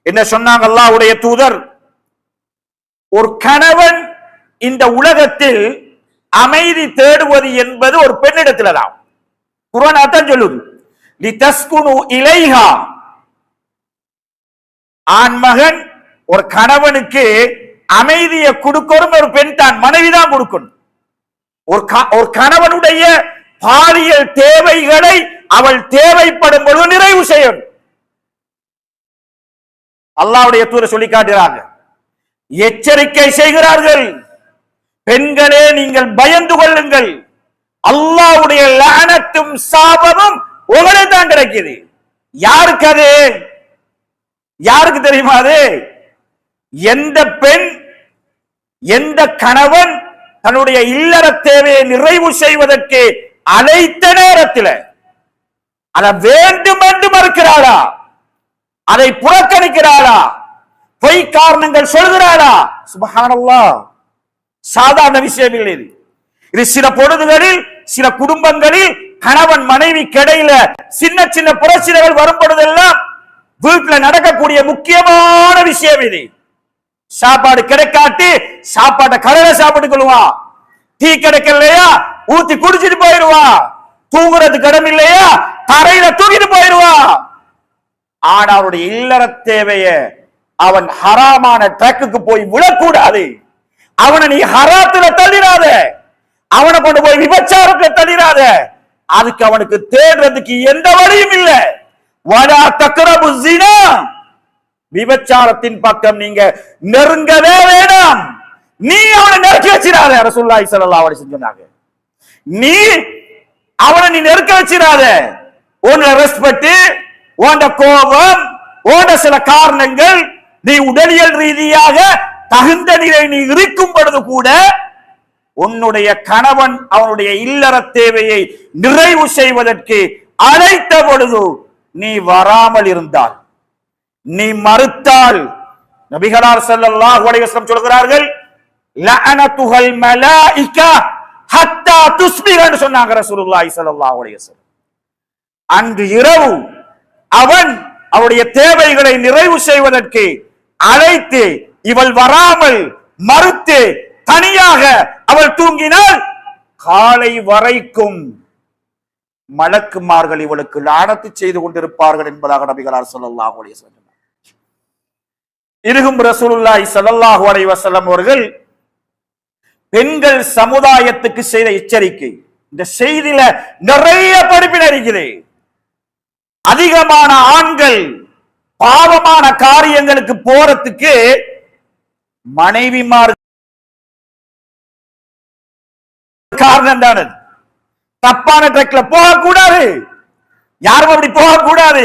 என்ன சொன்னாங்க அல்லாஹ்வுடைய தூதர்? ஒரு கணவன் இந்த உலகத்தில் அமைதி தேடுவது என்பது ஒரு பெண்ணிடத்தில் தான். குர்ஆன் அதான் சொல்லுது, லிதஸ்குனு இலைஹா. ஆண்மகன் ஒரு கணவனுக்கு அமைதியை கொடுக்கணும் ஒரு பெண் தான், மனைவிதான் கொடுக்கணும். ஒரு கணவனுடைய பாலியல் தேவைகளை அவள் தேவைப்படும் பொழுது நிறைவு செய்யணும். அல்லாஹ்வுடைய தூதர் சொல்லி காட்டுகிறாங்க, எச்சரிக்கை செய்கிறார்கள், பெண்களே நீங்கள் பயந்து கொள்ளுங்கள், அல்லாஹ்வுடைய லஅனத்தும் சாபமும் உங்களை தான் கிடைக்குது. யாருக்கு அது? யாருக்கு தெரியுமா அது? எந்த பெண், எந்த கணவன் தன்னுடைய இல்லற தேவையை நிறைவு செய்வதற்கு அழைத்த நேரத்தில் அதை வேண்டும் என்று மறுக்கிறாளா, அதை புறக்கணிக்கிறாளா, பொய் காரணங்கள் சொல்கிறாளா? சுப்ஹானல்லாஹ், சாதாரண விஷயம் இல்லை இது. இது சில பொழுதுகளில் சில குடும்பங்களில் கணவன் மனைவி கிடையில சின்ன சின்ன பிரச்சனைகள் வரும் பொழுதெல்லாம் வீட்டில் நடக்கக்கூடிய முக்கியமான விஷயம் இது. சாப்பாடு கிடைக்காட்டி சாப்பாட்டை கடையில சாப்பிட்டு கொள்வா, டீ கிடைக்கலையா ஊத்தி குடிச்சிட்டு போயிடுவா, தூங்குறதுக்கு இடம் இல்லையா தரையில தூக்கிட்டு போயிடுவா. ஆனா அவருடைய இல்லற தேவைய அவன் ஹராமான ட்ரக்குக்கு போய் விழக்கூடாது. அவனை நீ ஹராத்துல தள்ளிடாத, அவனை கொண்டு போய் விபச்சாரத்துல தள்ளிடாத. அதுக்கு அவனுக்கு தேடுறதுக்கு எந்த வழியும் இல்லை. வலா தக்ரபு ஸினா, விபச்சாரத்தின் பக்கம் நீங்க நெருங்கவே வேண்டாம். நீ அவனை நெருக்கி வச்சிடாத. ரசூலுல்லாஹி ஸல்லல்லாஹு அலைஹி வஸல்லம் சொன்னாங்க, நீ அவனை நீ நெருக்க வச்சிடாத. உன்னை ரெஸ்பெக்ட், உன்ட கோபம், உன்ட சில காரணங்கள், நீ உடலியல் ரீதியாக தகுந்த நிலை நீ இருக்கும் பொழுது கூட உன்னுடைய கணவன் அவனுடைய இல்லற தேவையை நிறைவு செய்வதற்கு அழைத்த பொழுது நீ வராமல் இருந்தால், நீ மறுத்தால், நபிகளார் ஸல்லல்லாஹு அலைஹி வஸல்லம் சொல்கிறார்கள், லஅனத்துல் மலாயிகா ஹத்தா துஸ்பிஹ என்று சொன்னாங்க ரசூலுல்லாஹி ஸல்லல்லாஹு அலைஹி வஸல்லம். அன்று இரவு அவன் அவருடைய தேவைகளை நிறைவு செய்வதற்கு அழைத்து இவள் வராமல் மறுத்து தனியாக அவள் தூங்கினால் காலை வரைக்கும் மலக்குமார்கள் இவளுக்கு லானத்து செய்து கொண்டிருப்பார்கள் என்பதாக நபிகளார் ஸல்லல்லாஹு அலைஹி வஸல்லம். இருக்கும் ரசூலுல்லாஹி ஸல்லல்லாஹு அலைஹி வஸல்லம் அவர்கள் பெண்கள் சமுதாயத்துக்கு செய்த எச்சரிக்கை, இந்த செய்தியில நிறைய படிப்பினை இருக்குது. அதிகமான ஆண்கள் பாவமான காரியங்களுக்கு போறதுக்கு மனைவிமார் காரணம் தானே. தப்பான ட்ரக்ல போகக்கூடாது, யாரும் அப்படி போகக்கூடாது.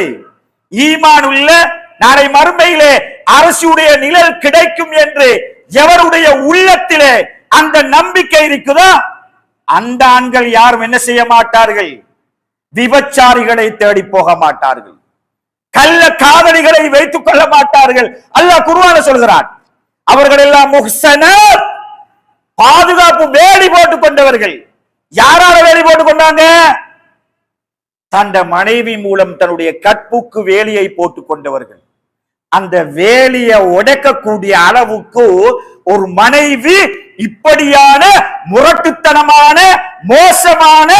ஈமான் உள்ள நாளை மறுமையிலே அரசுடைய நிழல் கிடைக்கும் என்று எவருடைய உள்ளத்திலே அந்த நம்பிக்கை இருக்குதோ அந்த ஆண்கள் யாரும் என்ன செய்ய மாட்டார்கள்? விபச்சாரிகளை தேடி போக மாட்டார்கள், கள்ள காதலிகளை வைத்துக் கொள்ள மாட்டார்கள். அல்லாஹ் குர்ஆன்ல சொல்கிறான், அவர்கள் எல்லாம் முஹ்ஸனாத், பாதுகாப்பு வேலி போட்டுக் கொண்டவர்கள். யாரால வேலி போட்டுக் கொண்டாங்க? தந்த மனைவி மூலம் தன்னுடைய கற்புக்கு வேலியை போட்டுக் கொண்டவர்கள். அந்த வேலியை உடைக்கக்கூடிய அளவுக்கு ஒரு மனைவி இப்படியான முரட்டுத்தனமான மோசமான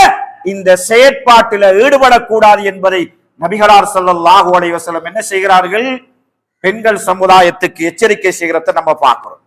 இந்த செயற்பாட்டில் ஈடுபடக்கூடாது என்பதை நபிகளார் ஸல்லல்லாஹு அலைஹி வஸல்லம் என்ன செய்கிறார்கள்? பெண்கள் சமுதாயத்துக்கு எச்சரிக்கை செய்கிறத நம்ம பார்க்கிறோம்.